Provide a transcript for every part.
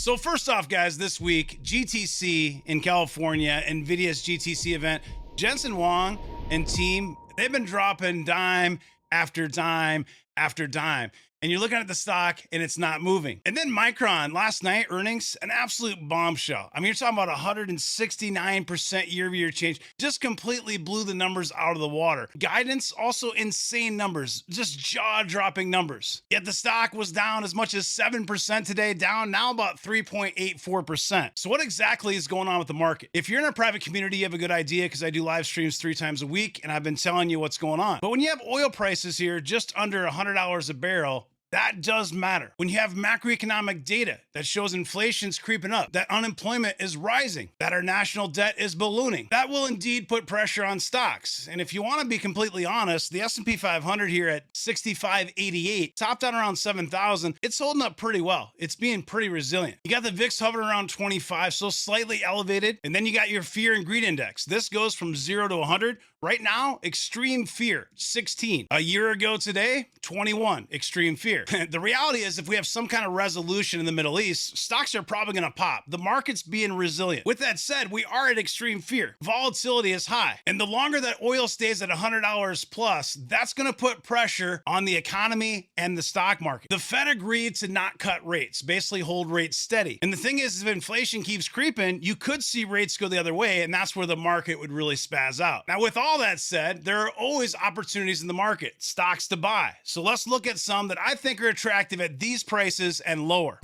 So first off, guys, this week, GTC in California, Nvidia's GTC event, Jensen Huang and team, they've been dropping dime after dime after dime. And you're looking at the stock and it's not moving. And then Micron, last night, earnings, an absolute bombshell. I mean, you're talking about 169% year-over-year change. Just completely blew the numbers out of the water. Guidance, also insane numbers, just jaw-dropping numbers. Yet the stock was down as much as 7% today, down now about 3.84%. So what exactly is going on with the market? If you're in a private community, you have a good idea because I do live streams 3 times a week and I've been telling you what's going on. But when you have oil prices here just under $100 a barrel, that does matter. When you have macroeconomic data that shows inflation's creeping up, that unemployment is rising, that our national debt is ballooning, that will indeed put pressure on stocks. And if you want to be completely honest, the S&P 500 here at 6588, topped out around 7,000, it's holding up pretty well. It's being pretty resilient. You got the VIX hovering around 25, so slightly elevated. And then you got your fear and greed index. This goes from 0 to 100. Right now, extreme fear, 16. A year ago today, 21, extreme fear. The reality is if we have some kind of resolution in the Middle East, stocks are probably going to pop. The market's being resilient. With that said, we are at extreme fear. Volatility is high. And the longer that oil stays at $100 plus, that's going to put pressure on the economy and the stock market. The Fed agreed to not cut rates, basically hold rates steady. And the thing is, if inflation keeps creeping, you could see rates go the other way, and that's where the market would really spaz out. Now, with all that said, there are always opportunities in the market, stocks to buy. So let's look at some that I think are attractive at these prices and lower.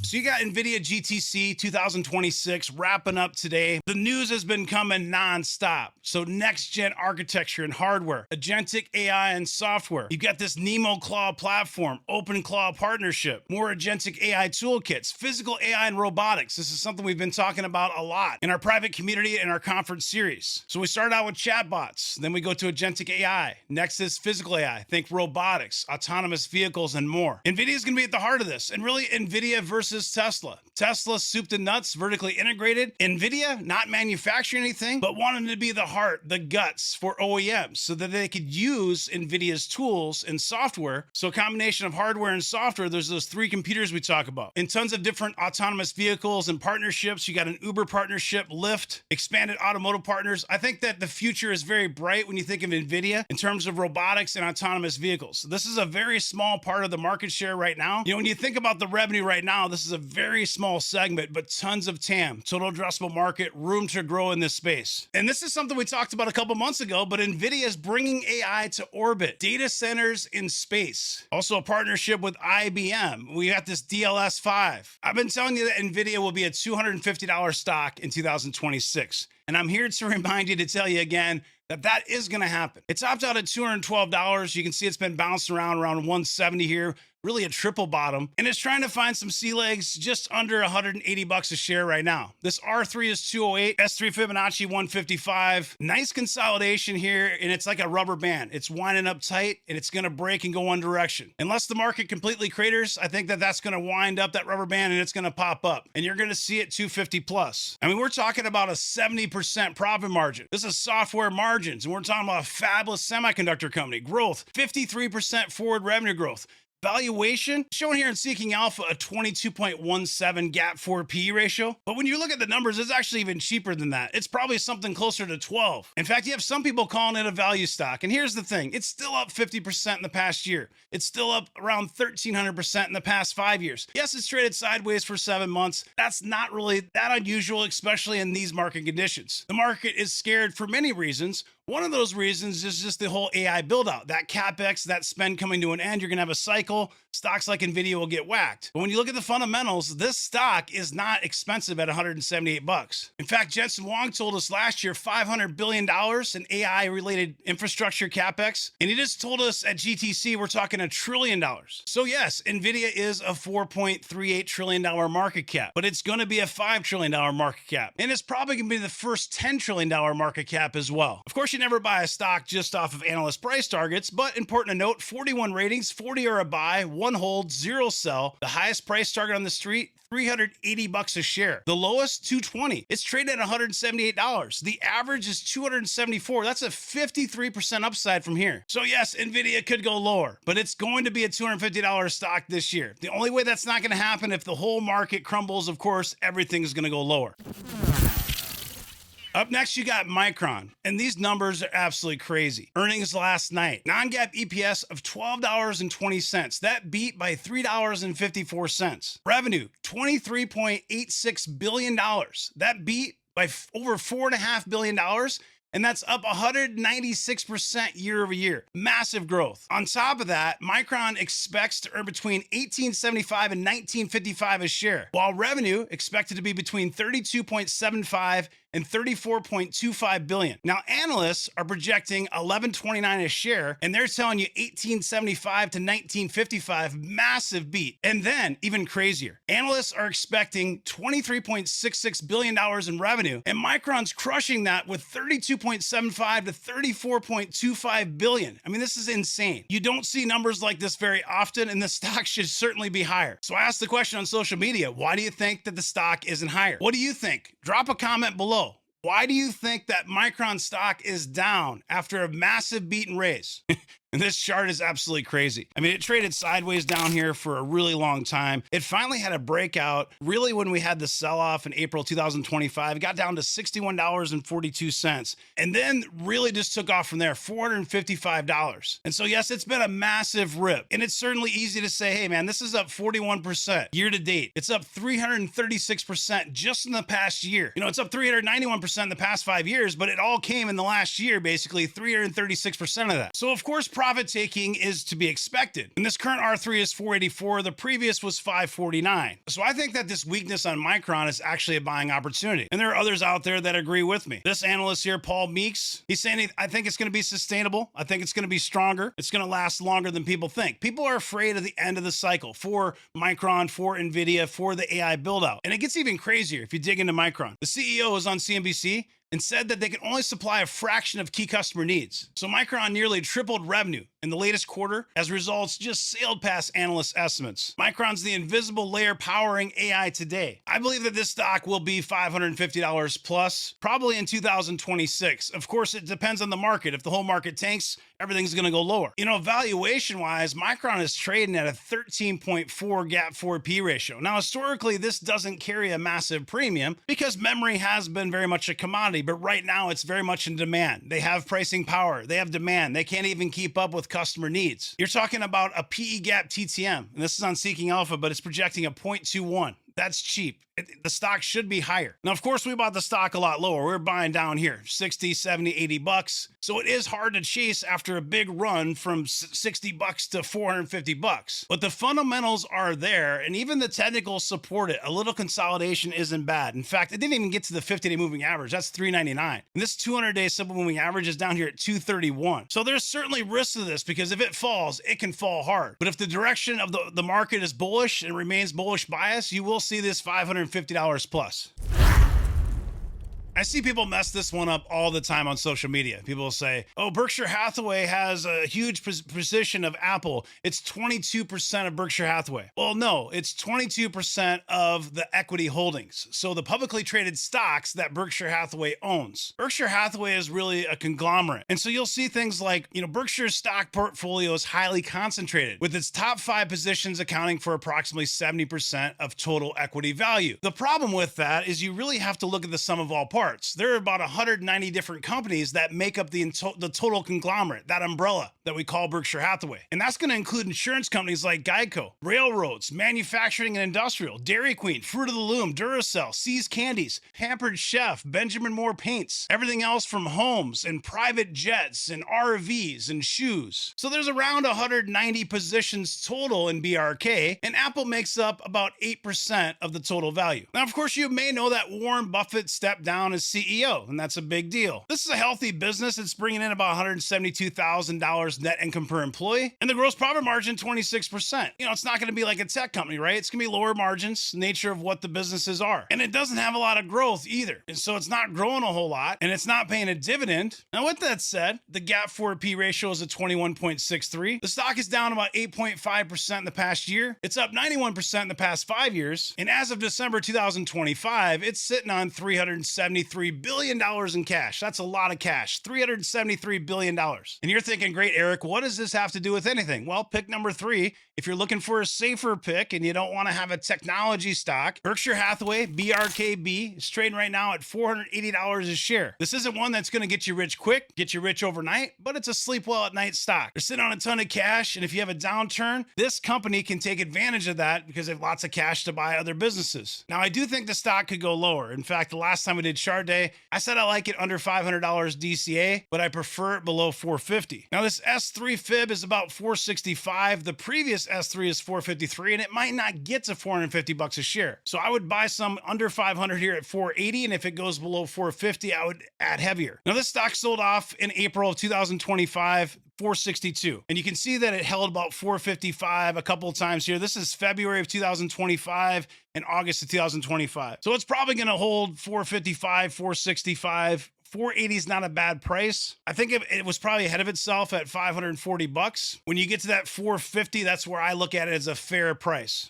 So you got Nvidia GTC 2026 wrapping up today. The news has been coming nonstop. So next gen architecture and hardware, agentic AI and software. You've got this Nemo Cloud platform, Open Cloud partnership, more agentic AI toolkits, physical AI and robotics. This is something we've been talking about a lot in our private community and our conference series. So we started out with chatbots, then we go to agentic AI. Next is physical AI. Think robotics, autonomous vehicles, and more. Nvidia is going to be at the heart of this, and really Nvidia versus Tesla. Tesla soup to nuts, vertically integrated. Nvidia not manufacturing anything, but wanting to be the heart, the guts for OEMs so that they could use Nvidia's tools and software. So a combination of hardware and software, there's those 3 computers we talk about. And tons of different autonomous vehicles and partnerships. You got an Uber partnership, Lyft, expanded automotive partners. I think that the future is very bright when you think of Nvidia in terms of robotics and autonomous vehicles. This is a very small part of the market share right now. You know, when you think about the revenue right now, this is a very small segment, but tons of TAM, total addressable market, room to grow in this space. And this is something we talked about a couple months ago, but Nvidia is bringing AI to orbit, data centers in space. Also a partnership with IBM. We got this DLS5. I've been telling you that Nvidia will be a $250 stock in 2026. And I'm here to remind you to tell you again that is going to happen. It topped out at $212. You can see it's been bouncing around 170 here. Really a triple bottom, and it's trying to find some sea legs just under $180 a share right now. This R3 is 208, S3 Fibonacci 155. Nice consolidation here, and it's like a rubber band. It's winding up tight, and it's going to break and go one direction. Unless the market completely craters, I think that that's going to wind up that rubber band, and it's going to pop up, and you're going to see it 250 plus. I mean, we're talking about a 70% profit margin. This is software margins, and we're talking about a fabulous semiconductor company. Growth, 53% forward revenue growth. Valuation, shown here in Seeking Alpha, a 22.17 gap forward PE ratio. But when you look at the numbers, it's actually even cheaper than that. It's probably something closer to 12. In fact, you have some people calling it a value stock. And here's the thing, it's still up 50% in the past year. It's still up around 1,300% in the past 5 years. Yes, it's traded sideways for 7 months. That's not really that unusual, especially in these market conditions. The market is scared for many reasons. One of those reasons is just the whole AI build out, that CapEx, that spend coming to an end. You're going to have a cycle. Stocks like Nvidia will get whacked. But when you look at the fundamentals, this stock is not expensive at $178. In fact, Jensen Huang told us last year $500 billion in AI related infrastructure CapEx. And he just told us at GTC, we're talking $1 trillion. So yes, Nvidia is a $4.38 trillion market cap, but it's going to be a $5 trillion market cap. And it's probably going to be the first $10 trillion market cap as well. Of course, you never buy a stock just off of analyst price targets, but important to note, 41 ratings, 40 are a buy, 1 hold, 0 sell. The highest price target on the street, $380 a share. The lowest, $220. It's traded at $178. The average is $274. That's a 53% upside from here. So yes, Nvidia could go lower, but it's going to be a $250 stock this year. The only way that's not going to happen if the whole market crumbles, of course, everything's going to go lower. Up next, you got Micron, and these numbers are absolutely crazy. Earnings last night, non-GAAP EPS of $12.20. That beat by $3.54. Revenue, $23.86 billion. That beat by over $4.5 billion. And that's up 196% year over year. Massive growth. On top of that, Micron expects to earn between $18.75 and $19.55 a share, while revenue expected to be between $32.75 and $34.25 billion. Now, analysts are projecting $11.29 a share, and they're telling you $18.75 to $19.55, massive beat. And then, even crazier, analysts are expecting $23.66 billion in revenue, and Micron's crushing that with $32.75 to $34.25 billion. I mean, this is insane. You don't see numbers like this very often, and the stock should certainly be higher. So I asked the question on social media, why do you think that the stock isn't higher? What do you think? Drop a comment below. Why do you think that Micron stock is down after a massive beat and raise? And this chart is absolutely crazy. I mean, it traded sideways down here for a really long time. It finally had a breakout, really when we had the sell-off in April 2025. It got down to $61.42. And then really just took off from there, $455. And so, yes, it's been a massive rip. And it's certainly easy to say, hey, man, this is up 41% year to date. It's up 336% just in the past year. You know, it's up 391% in the past 5 years, but it all came in the last year, basically 336% of that. So, of course, profit taking is to be expected. And this current R3 is 484. The previous was 549. So I think that this weakness on Micron is actually a buying opportunity. And there are others out there that agree with me. This analyst here, Paul Meeks, he's saying, I think it's going to be sustainable. I think it's going to be stronger. It's going to last longer than people think. People are afraid of the end of the cycle for Micron, for Nvidia, for the AI build out. And it gets even crazier if you dig into Micron. The CEO is on CNBC and said that they can only supply a fraction of key customer needs. So Micron nearly tripled revenue in the latest quarter as results just sailed past analyst estimates. Micron's the invisible layer powering AI today. I believe that this stock will be $550 plus, probably in 2026. Of course, it depends on the market. If the whole market tanks, everything's gonna go lower. You know, valuation-wise, Micron is trading at a 13.4 gap 4P ratio. Now, historically, this doesn't carry a massive premium because memory has been very much a commodity, but right now it's very much in demand. They have pricing power, they have demand, they can't even keep up with customer needs. You're talking about a PE gap TTM, and this is on Seeking Alpha, but it's projecting a 0.21. That's cheap. The stock should be higher. Now, of course, we bought the stock a lot lower. We're buying down here, 60, 70, 80 bucks. So it is hard to chase after a big run from 60 bucks to 450 bucks. But the fundamentals are there, and even the technicals support it. A little consolidation isn't bad. In fact, it didn't even get to the 50-day moving average. That's 399. And this 200-day simple moving average is down here at 231. So there's certainly risks to this because if it falls, it can fall hard. But if the direction of the market is bullish and remains bullish bias, you will see this $550 plus. I see people mess this one up all the time on social media. People will say, oh, Berkshire Hathaway has a huge position of Apple. It's 22% of Berkshire Hathaway. Well, no, it's 22% of the equity holdings. So the publicly traded stocks that Berkshire Hathaway owns. Berkshire Hathaway is really a conglomerate. And so you'll see things like, you know, Berkshire's stock portfolio is highly concentrated, with its top 5 positions accounting for approximately 70% of total equity value. The problem with that is you really have to look at the sum of all parts. There are about 190 different companies that make up the total conglomerate, that umbrella that we call Berkshire Hathaway. And that's going to include insurance companies like Geico, railroads, manufacturing and industrial, Dairy Queen, Fruit of the Loom, Duracell, See's Candies, Pampered Chef, Benjamin Moore Paints, everything else from homes and private jets and RVs and shoes. So there's around 190 positions total in BRK, and Apple makes up about 8% of the total value. Now, of course, you may know that Warren Buffett stepped down as as CEO, and that's a big deal. This is a healthy business. It's bringing in about $172,000 net income per employee, and the gross profit margin 26%. You know, it's not going to be like a tech company, right? It's going to be lower margins, nature of what the businesses are. And it doesn't have a lot of growth either. And so it's not growing a whole lot, and it's not paying a dividend. Now, with that said, the gap forward P ratio is at 21.63. The stock is down about 8.5% in the past year. It's up 91% in the past 5 years. And as of December 2025, it's sitting on $373 billion in cash. That's a lot of cash, $373 billion. And you're thinking, great, Eric, what does this have to do with anything? Well, pick number 3. If you're looking for a safer pick and you don't want to have a technology stock, Berkshire Hathaway, BRK.B, is trading right now at $480 a share. This isn't one that's going to get you rich quick, get you rich overnight, but it's a sleep well at night stock. They're sitting on a ton of cash, and if you have a downturn, this company can take advantage of that because they have lots of cash to buy other businesses. Now, I do think the stock could go lower. In fact, the last time we did chart day, I said I like it under $500 DCA, but I prefer it below 450. Now, this S3 fib is about 465. The previous S3 is 453, and it might not get to 450 bucks a share. So I would buy some under 500 here at 480, and if it goes below 450, I would add heavier. Now, this stock sold off in April of 2025, 462. And you can see that it held about 455 a couple of times here. This is February of 2025 and August of 2025. So it's probably going to hold 455, 465. 480 is not a bad price. I think it was probably ahead of itself at 540 bucks. When you get to that 450, that's where I look at it as a fair price.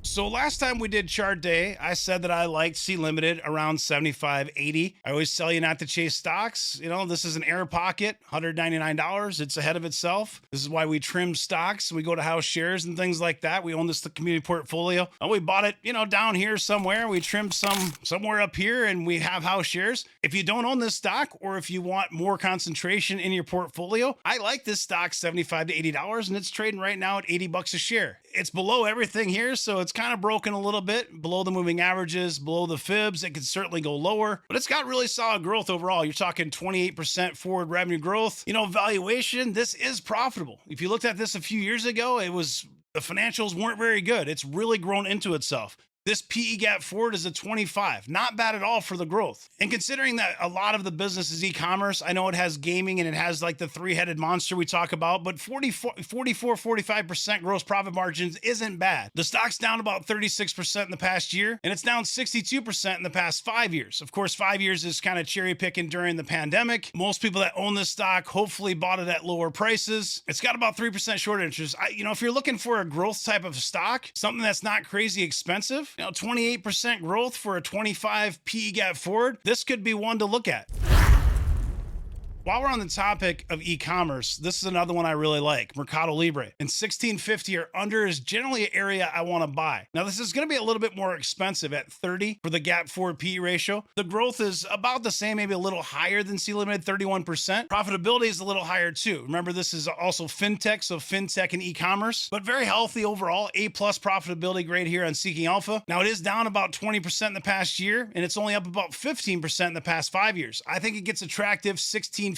So last time we did chart day, I said that I liked C Limited around 75.80. I always tell you not to chase stocks. You know, this is an air pocket, $199. It's ahead of itself. This is why we trim stocks. We go to house shares and things like that. We own this community portfolio. And we bought it, you know, down here somewhere. We trimmed somewhere up here, and we have house shares. If you don't own this stock, or if you want more concentration in your portfolio, I like this stock $75 to $80, and it's trading right now at 80 bucks a share. It's below everything here, so it's kind of broken a little bit, below the moving averages, below the fibs. It could certainly go lower, but it's got really solid growth overall. You're talking 28% forward revenue growth. You know, valuation, this is profitable. If you looked at this a few years ago, the financials weren't very good. It's really grown into itself. This PE gap forward is a 25. Not bad at all for the growth. And considering that a lot of the business is e-commerce, I know it has gaming and it has like the three-headed monster we talk about, but 45% gross profit margins isn't bad. The stock's down about 36% in the past year, and it's down 62% in the past 5 years. Of course, 5 years is kind of cherry picking during the pandemic. Most people that own this stock hopefully bought it at lower prices. It's got about 3% short interest. If you're looking for a growth type of stock, something that's not crazy expensive, 28% growth for a 25 PE gap forward, this could be one to look at. While we're on the topic of e-commerce, this is another one I really like, MercadoLibre. And 1650 or under is generally an area I want to buy. Now, this is going to be a little bit more expensive at 30 for the gap forward PE ratio. The growth is about the same, maybe a little higher than C Limited, 31%. Profitability is a little higher too. Remember, this is also fintech, so fintech and e-commerce, but very healthy overall. A+ profitability grade here on Seeking Alpha. Now, it is down about 20% in the past year, and it's only up about 15% in the past 5 years. I think it gets attractive 1650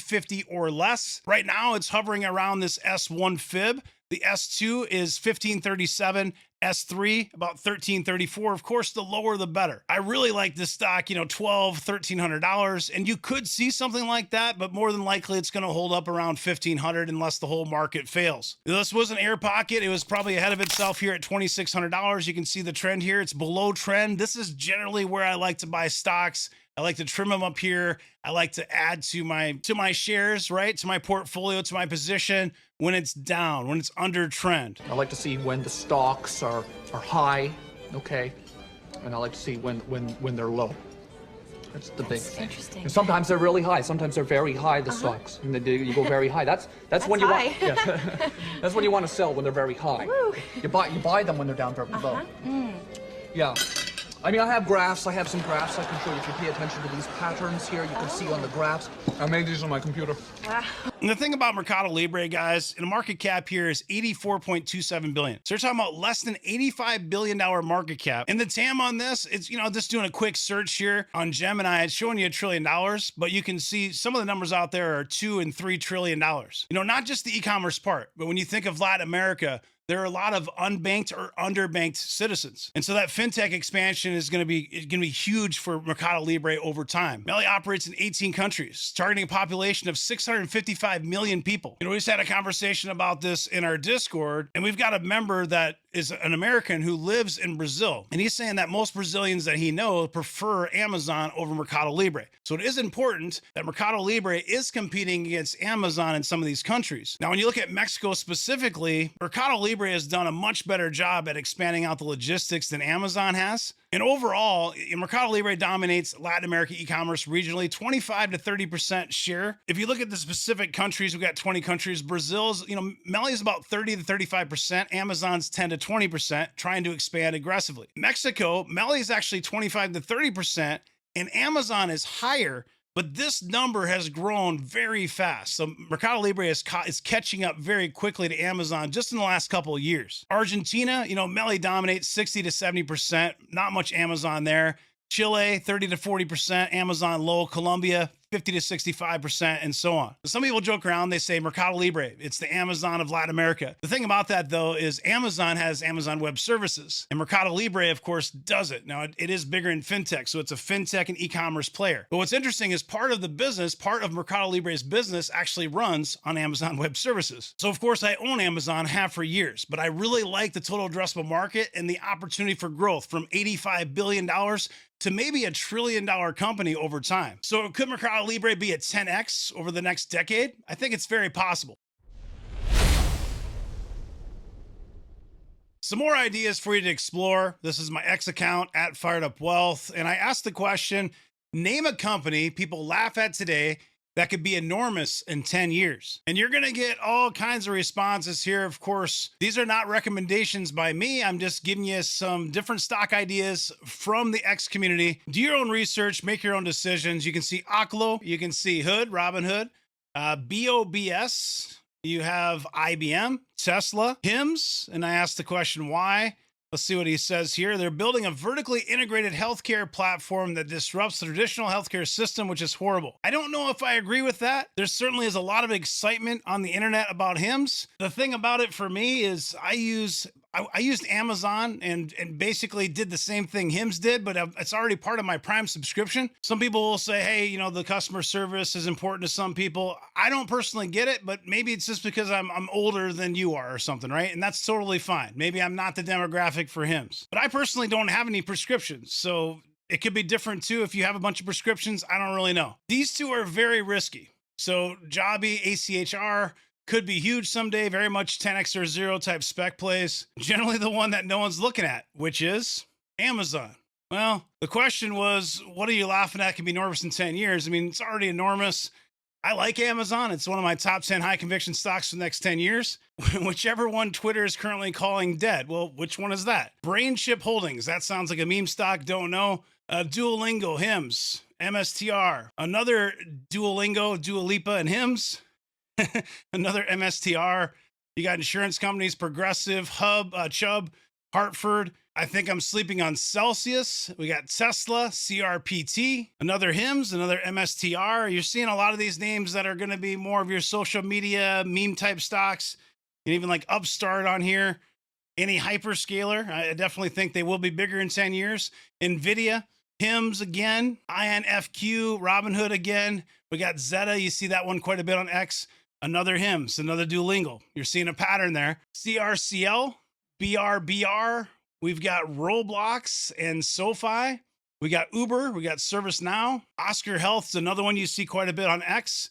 or less. Right now, it's hovering around this S1 fib. The S2 is 1537. S3, about 1334. Of course, the lower, the better. I really like this stock, $1,200, and you could see something like that, but more than likely it's going to hold up around 1,500 unless the whole market fails. This was an air pocket. It was probably ahead of itself here at $2,600. You can see the trend here. It's below trend. This is generally where I like to buy stocks. I like to trim them up here. I like to add to my shares, right? To my portfolio, to my position when it's down, when it's under trend. I like to see when the stocks are high, okay? And I like to see when they're low. That's the big thing. Interesting. And sometimes they're really high. Sometimes they're very high, the stocks. And you go very high. That's when you high. want. Yeah. That's when you want to sell, when they're very high. Woo. You buy them when they're down very low. Yeah. I mean, I have graphs. I have some graphs I can show you. If you pay attention to these patterns here, you can see on the graphs. I made these on my computer. Wow. And the thing about MercadoLibre, guys, in a market cap here is 84.27 billion. So you're talking about less than $85 billion market cap. And the TAM on this, it's, just doing a quick search here on Gemini, it's showing you $1 trillion, but you can see some of the numbers out there are $2 and $3 trillion. Not just the e-commerce part, but when you think of Latin America, there are a lot of unbanked or underbanked citizens. And so that fintech expansion is going to be huge for MercadoLibre over time. MELI operates in 18 countries, targeting a population of 655 million people. We just had a conversation about this in our Discord, and we've got a member that is an American who lives in Brazil. And he's saying that most Brazilians that he knows prefer Amazon over MercadoLibre. So it is important that MercadoLibre is competing against Amazon in some of these countries. Now, when you look at Mexico specifically, MercadoLibre has done a much better job at expanding out the logistics than Amazon has. And overall, MercadoLibre dominates Latin America e-commerce regionally, 25 to 30% share. If you look at the specific countries, we've got 20 countries. Brazil's, MELI is about 30 to 35%. Amazon's 10 to 20%, trying to expand aggressively. Mexico, MELI is actually 25 to 30%, and Amazon is higher. But this number has grown very fast. So MercadoLibre is catching up very quickly to Amazon just in the last couple of years. Argentina, MELI dominates 60 to 70%. Not much Amazon there. Chile, 30 to 40%. Amazon low. Colombia, 50 to 65%, and so on. Some people joke around, they say MercadoLibre, it's the Amazon of Latin America. The thing about that, though, is Amazon has Amazon Web Services, and MercadoLibre, of course, does it. Now, it is bigger in fintech, so it's a fintech and e-commerce player. But what's interesting is part of MercadoLibre's business actually runs on Amazon Web Services. So, of course, I own Amazon, have for years, but I really like the total addressable market and the opportunity for growth from $85 billion to maybe $1 trillion company over time. So could MercadoLibre be at 10x over the next decade? I think it's very possible. Some more ideas for you to explore. This is my X account at Fired Up Wealth. And I asked the question, name a company people laugh at today that could be enormous in 10 years. And you're gonna get all kinds of responses here. Of course, these are not recommendations by me. I'm just giving you some different stock ideas from the X community. Do your own research, make your own decisions. You can see Oklo, you can see Hood, Robinhood, BOBS, you have IBM, Tesla, HIMS, and I asked the question why. Let's see what he says here. They're building a vertically integrated healthcare platform that disrupts the traditional healthcare system, which is horrible. I don't know if I agree with that. There certainly is a lot of excitement on the internet about HIMS. The thing about it for me is I used Amazon and basically did the same thing HIMS did, but it's already part of my Prime subscription. Some people will say, hey, the customer service is important to some people. I don't personally get it, but maybe it's just because I'm older than you are or something, right? And that's totally fine. Maybe I'm not the demographic for HIMS, but I personally don't have any prescriptions. So it could be different too. If you have a bunch of prescriptions, I don't really know. These two are very risky. So JOBY, ACHR, could be huge someday, very much 10x or 0 type spec plays. Generally the one that no one's looking at, which is Amazon. Well, the question was, what are you laughing at can be enormous in 10 years? I mean, it's already enormous. I like Amazon. It's one of my top 10 high conviction stocks for the next 10 years. Whichever one Twitter is currently calling dead. Well, which one is that? Brainship Holdings. That sounds like a meme stock. Don't know. Duolingo, HIMS, MSTR. Another Duolingo, Dua Lipa, and HIMS. Another MSTR. You got insurance companies, Progressive, Hub, Chubb, Hartford. I think I'm sleeping on Celsius. We got Tesla, CRPT, another HIMS, another MSTR. You're seeing a lot of these names that are going to be more of your social media meme type stocks, and even like Upstart on here. Any hyperscaler, I definitely think they will be bigger in 10 years. Nvidia, HIMS again, IONQ, Robinhood again. We got Zeta. You see that one quite a bit on X. Another HIMS, another Duolingo. You're seeing a pattern there. CRCL, BRBR. We've got Roblox and SoFi. We got Uber. We got ServiceNow. Oscar Health's another one you see quite a bit on X.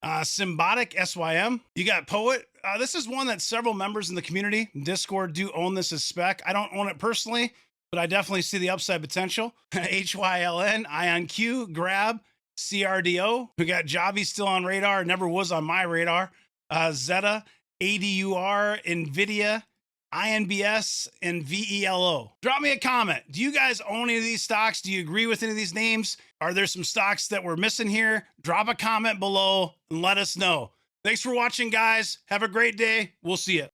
Symbotic, SYM. You got Poet. This is one that several members in the community, Discord, do own this as spec. I don't own it personally, but I definitely see the upside potential. HYLN, IONQ, Grab, CRDO. We got JOBY still on radar. Never was on my radar. Zeta, ADUR, Nvidia, INBS, and VELO. Drop me a comment. Do you guys own any of these stocks? Do you agree with any of these names? Are there some stocks that we're missing here? Drop a comment below and let us know. Thanks for watching, guys. Have a great day. We'll see you.